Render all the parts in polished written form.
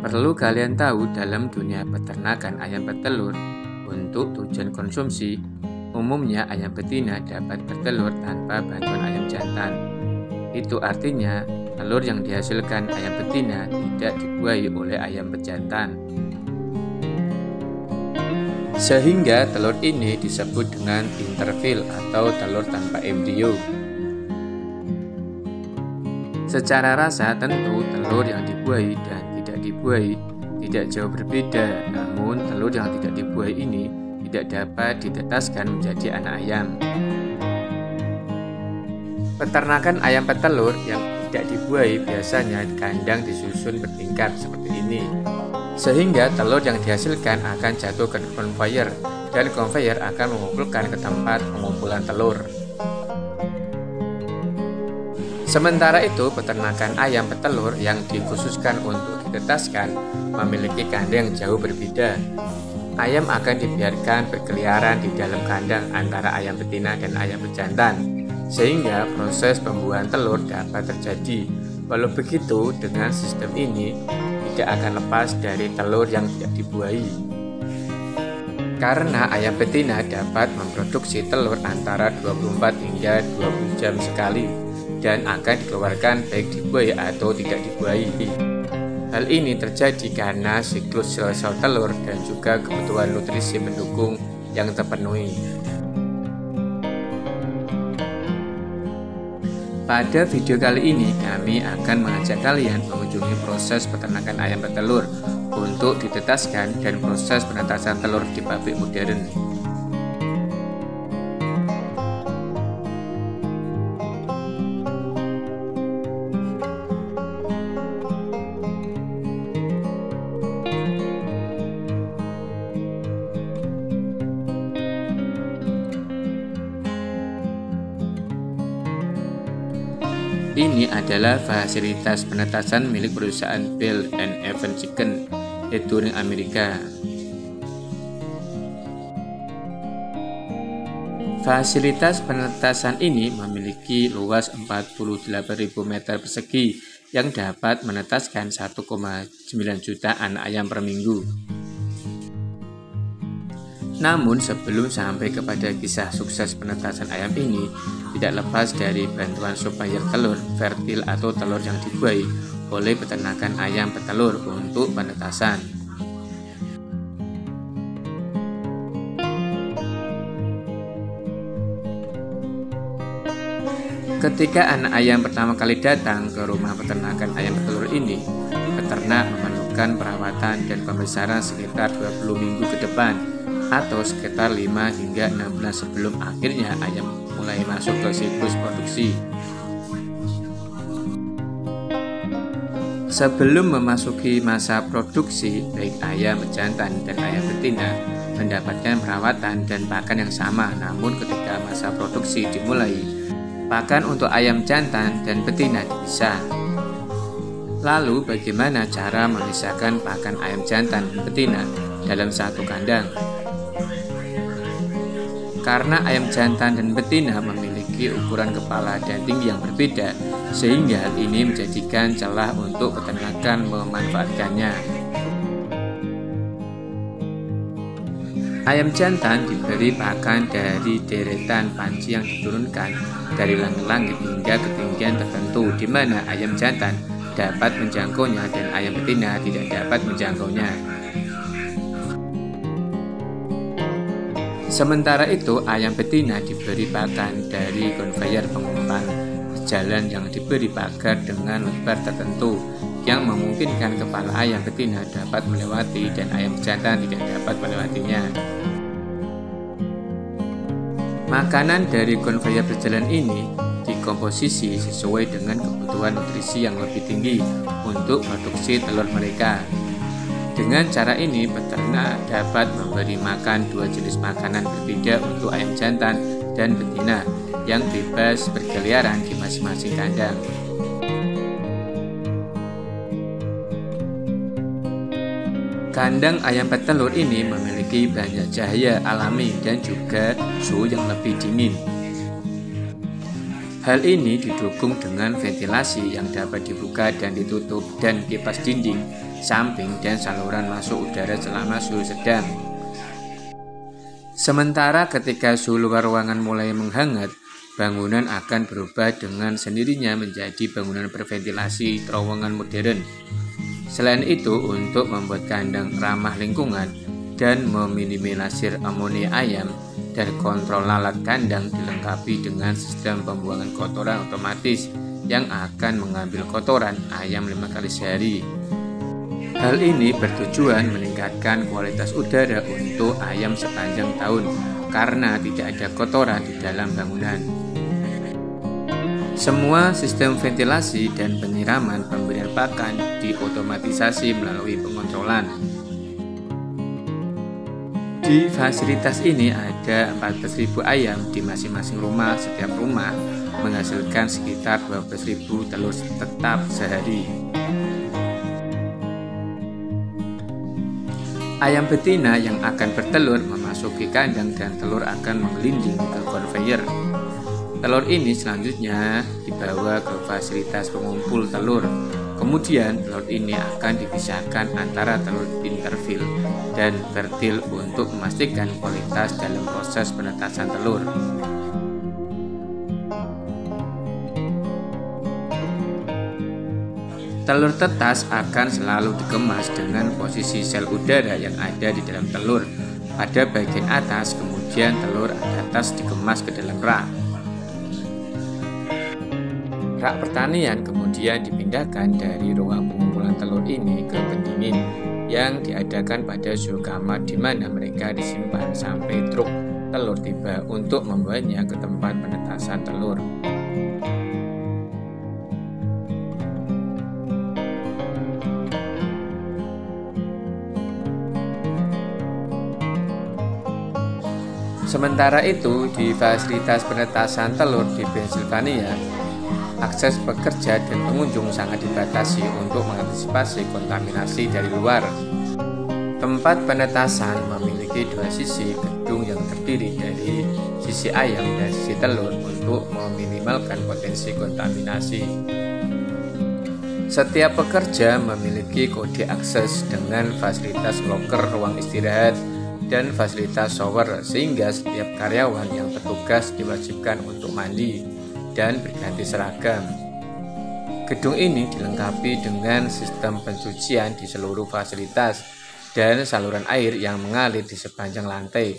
Perlu kalian tahu dalam dunia peternakan ayam petelur, untuk tujuan konsumsi, umumnya ayam betina dapat bertelur tanpa bantuan ayam jantan. Itu artinya telur yang dihasilkan ayam betina tidak dibuahi oleh ayam pejantan. Sehingga telur ini disebut dengan intervil atau telur tanpa embrio. Secara rasa tentu telur yang dibuahi dan tidak dibuahi tidak jauh berbeda, namun telur yang tidak dibuahi ini tidak dapat ditetaskan menjadi anak ayam. Peternakan ayam petelur yang tidak dibuahi biasanya kandang disusun bertingkat seperti ini, sehingga telur yang dihasilkan akan jatuh ke konveyor dan konveyor akan mengumpulkan ke tempat pengumpulan telur. Sementara itu, peternakan ayam petelur yang dikhususkan untuk ditetaskan memiliki kandang yang jauh berbeda. Ayam akan dibiarkan berkeliaran di dalam kandang antara ayam betina dan ayam pejantan, sehingga proses pembuahan telur dapat terjadi. Walau begitu, dengan sistem ini tidak akan lepas dari telur yang tidak dibuahi. Karena ayam betina dapat memproduksi telur antara 24 hingga 20 jam sekali dan akan dikeluarkan baik dibuahi atau tidak dibuahi. Hal ini terjadi karena siklus sel-sel telur dan juga kebutuhan nutrisi pendukung yang terpenuhi. Pada video kali ini kami akan mengajak kalian mengunjungi proses peternakan ayam petelur untuk ditetaskan dan proses penetasan telur di pabrik modern. Ini adalah fasilitas penetasan milik perusahaan Bell & Evans Chicken di Turing, Amerika. Fasilitas penetasan ini memiliki luas 48.000 meter persegi yang dapat menetaskan 1,9 juta anak ayam per minggu. Namun sebelum sampai kepada kisah sukses penetasan ayam ini, tidak lepas dari bantuan supplier telur fertil atau telur yang dibuahi oleh peternakan ayam petelur untuk penetasan. Ketika anak ayam pertama kali datang ke rumah peternakan ayam petelur ini, peternak memerlukan perawatan dan pembesaran sekitar 20 minggu ke depan, atau sekitar 5 hingga 6 bulan sebelum akhirnya ayam mulai masuk ke siklus produksi. Sebelum memasuki masa produksi, baik ayam jantan dan ayam betina mendapatkan perawatan dan pakan yang sama, namun ketika masa produksi dimulai, pakan untuk ayam jantan dan betina dipisah. Lalu bagaimana cara memisahkan pakan ayam jantan dan betina dalam satu kandang? Karena ayam jantan dan betina memiliki ukuran kepala dan tinggi yang berbeda, sehingga hal ini menjadikan celah untuk peternakan memanfaatkannya. Ayam jantan diberi pakan dari deretan panci yang diturunkan dari langit-langit hingga ketinggian tertentu, di mana ayam jantan dapat menjangkaunya dan ayam betina tidak dapat menjangkaunya. Sementara itu, ayam betina diberi pakan dari konveyor pengumpan jalan yang diberi pagar dengan lebar tertentu yang memungkinkan kepala ayam betina dapat melewati dan ayam jantan tidak dapat melewatinya. Makanan dari konveyor berjalan ini dikomposisi sesuai dengan kebutuhan nutrisi yang lebih tinggi untuk produksi telur mereka. Dengan cara ini, peternak dapat memberi makan dua jenis makanan berbeda untuk ayam jantan dan betina yang bebas berkeliaran di masing-masing kandang. Kandang ayam petelur ini memiliki banyak cahaya alami dan juga suhu yang lebih dingin. Hal ini didukung dengan ventilasi yang dapat dibuka dan ditutup dan kipas dinding, samping, dan saluran masuk udara selama suhu sedang. Sementara ketika suhu luar ruangan mulai menghangat, bangunan akan berubah dengan sendirinya menjadi bangunan berventilasi terowongan modern. Selain itu, untuk membuat kandang ramah lingkungan dan meminimalisir amonia ayam, dan kontrol lalat kandang dilengkapi dengan sistem pembuangan kotoran otomatis yang akan mengambil kotoran ayam 5 kali sehari. Hal ini bertujuan meningkatkan kualitas udara untuk ayam sepanjang tahun karena tidak ada kotoran di dalam bangunan. Semua sistem ventilasi dan penyiraman pemberian pakan diotomatisasi melalui pengontrolan. Di fasilitas ini ada 14.000 ayam di masing-masing rumah. Setiap rumah menghasilkan sekitar 12.000 telur tetap sehari. Ayam betina yang akan bertelur memasuki kandang dan telur akan menggelinding ke konveyor. Telur ini selanjutnya dibawa ke fasilitas pengumpul telur. Kemudian telur ini akan dipisahkan antara telur intervil dan fertil untuk memastikan kualitas dalam proses penetasan telur. Telur tetas akan selalu dikemas dengan posisi sel udara yang ada di dalam telur pada bagian atas, kemudian telur atas dikemas ke dalam rak. Rak pertanian kemudian dipindahkan dari ruang pengumpulan telur ini ke pendingin yang diadakan pada suhu kamar di mana mereka disimpan sampai truk telur tiba untuk membawanya ke tempat penetasan telur. Sementara itu, di fasilitas penetasan telur di Pennsylvania, akses pekerja dan pengunjung sangat dibatasi untuk mengantisipasi kontaminasi dari luar. Tempat penetasan memiliki dua sisi gedung yang terdiri dari sisi ayam dan sisi telur untuk meminimalkan potensi kontaminasi. Setiap pekerja memiliki kode akses dengan fasilitas loker ruang istirahat dan fasilitas shower, sehingga setiap karyawan yang bertugas diwajibkan untuk mandi dan berganti seragam. Gedung ini dilengkapi dengan sistem pencucian di seluruh fasilitas dan saluran air yang mengalir di sepanjang lantai.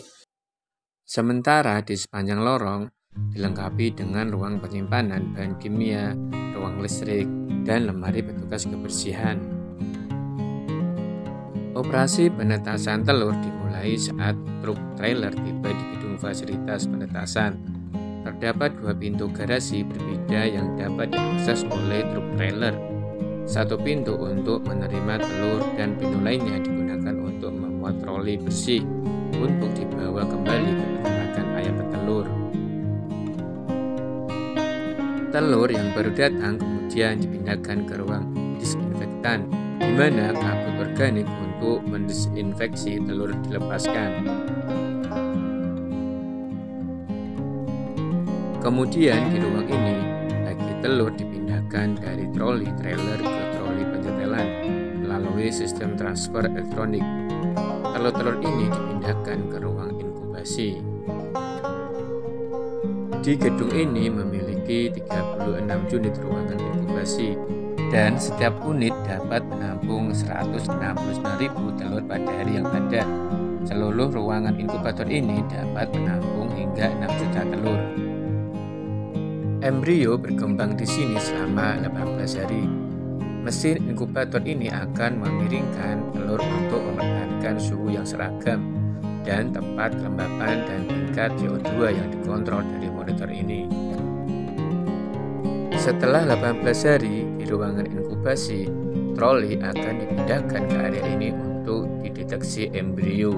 Sementara di sepanjang lorong dilengkapi dengan ruang penyimpanan bahan kimia, ruang listrik, dan lemari petugas kebersihan. Operasi penetasan telur dimulai saat truk trailer tiba di gedung fasilitas penetasan. Terdapat dua pintu garasi berbeda yang dapat diakses oleh truk trailer. Satu pintu untuk menerima telur dan pintu lainnya digunakan untuk memuat troli bersih untuk dibawa kembali ke peternakan ayam petelur. Telur yang baru datang kemudian dipindahkan ke ruang disinfektan, di mana kabut organik untuk mendesinfeksi telur dilepaskan. Kemudian di ruang ini, lagi telur dipindahkan dari troli trailer ke troli penyetelan melalui sistem transfer elektronik. Telur-telur ini dipindahkan ke ruang inkubasi. Di gedung ini memiliki 36 unit ruangan inkubasi dan setiap unit dapat menampung 169.000 telur pada hari yang ada. Seluruh ruangan inkubator ini dapat menampung hingga 6 juta telur. Embrio berkembang di sini selama 18 hari. Mesin inkubator ini akan memiringkan telur untuk mempertahankan suhu yang seragam dan tempat kelembapan dan tingkat CO2 yang dikontrol dari monitor ini. Setelah 18 hari di ruangan inkubasi, troli akan dipindahkan ke area ini untuk dideteksi embrio.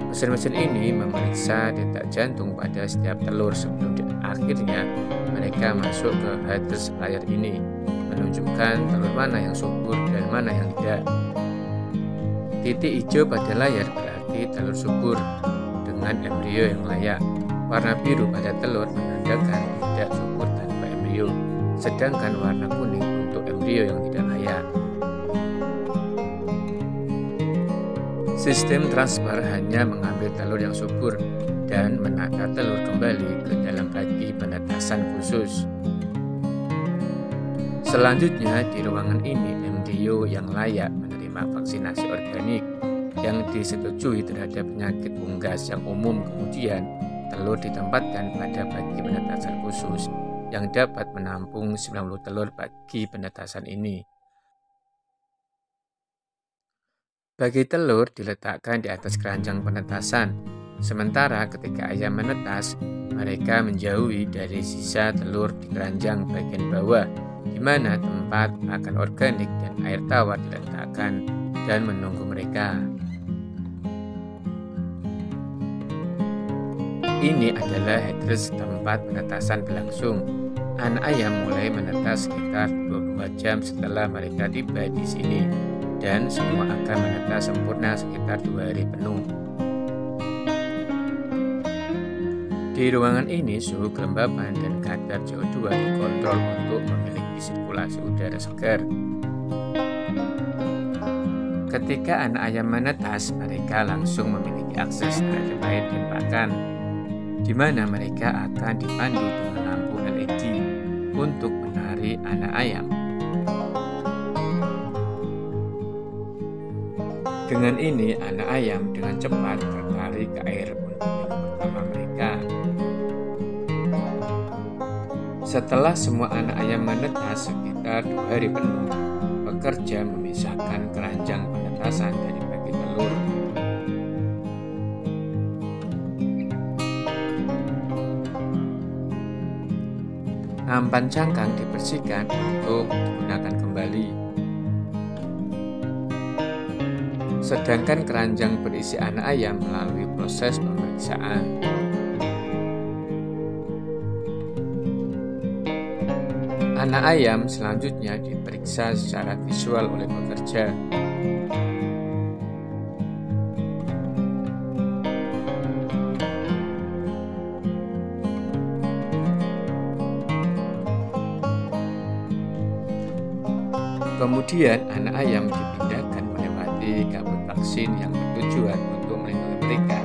Mesin-mesin ini memeriksa detak jantung pada setiap telur sebelum akhirnya mereka masuk ke headers layar ini, menunjukkan telur mana yang subur dan mana yang tidak. Titik hijau pada layar berarti telur subur dengan embrio yang layak. Warna biru pada telur menandakan tidak subur tanpa embrio, sedangkan warna kuning untuk embrio yang tidak layak. Sistem transfer hanya mengambil telur yang subur dan menata telur kembali ke dalam bagi penetasan khusus. Selanjutnya, di ruangan ini embrio yang layak menerima vaksinasi organik yang disetujui terhadap penyakit unggas yang umum. Kemudian, telur ditempatkan pada bagi penetasan khusus yang dapat menampung 90 telur bagi penetasan ini. Bagi telur diletakkan di atas keranjang penetasan, sementara ketika ayam menetas, mereka menjauhi dari sisa telur di keranjang bagian bawah, di mana tempat makan organik dan air tawar diletakkan dan menunggu mereka. Ini adalah headrest tempat penetasan berlangsung. Anak ayam mulai menetas sekitar 22 jam setelah mereka tiba di sini, dan semua akan menetas sempurna sekitar 2 hari penuh. Di ruangan ini, suhu kelembapan dan kadar CO2 dikontrol untuk memiliki sirkulasi udara segar. Ketika anak ayam menetas, mereka langsung memiliki akses terhadap air dan pakan, di mana mereka akan dipandu dengan lampu LED untuk menarik anak ayam. Dengan ini, anak ayam dengan cepat tertarik ke air untuk minum pertama mereka. Setelah semua anak ayam menetas sekitar 2 hari penuh, pekerja memisahkan keranjang penetasan dari bagi telur. Nampan cangkang dibersihkan untuk digunakan kembali. Sedangkan keranjang berisi anak ayam melalui proses pemeriksaan. Anak ayam selanjutnya diperiksa secara visual oleh pekerja. Kemudian anak ayam dipindahkan melewati kabut vaksin yang bertujuan untuk melindungi mereka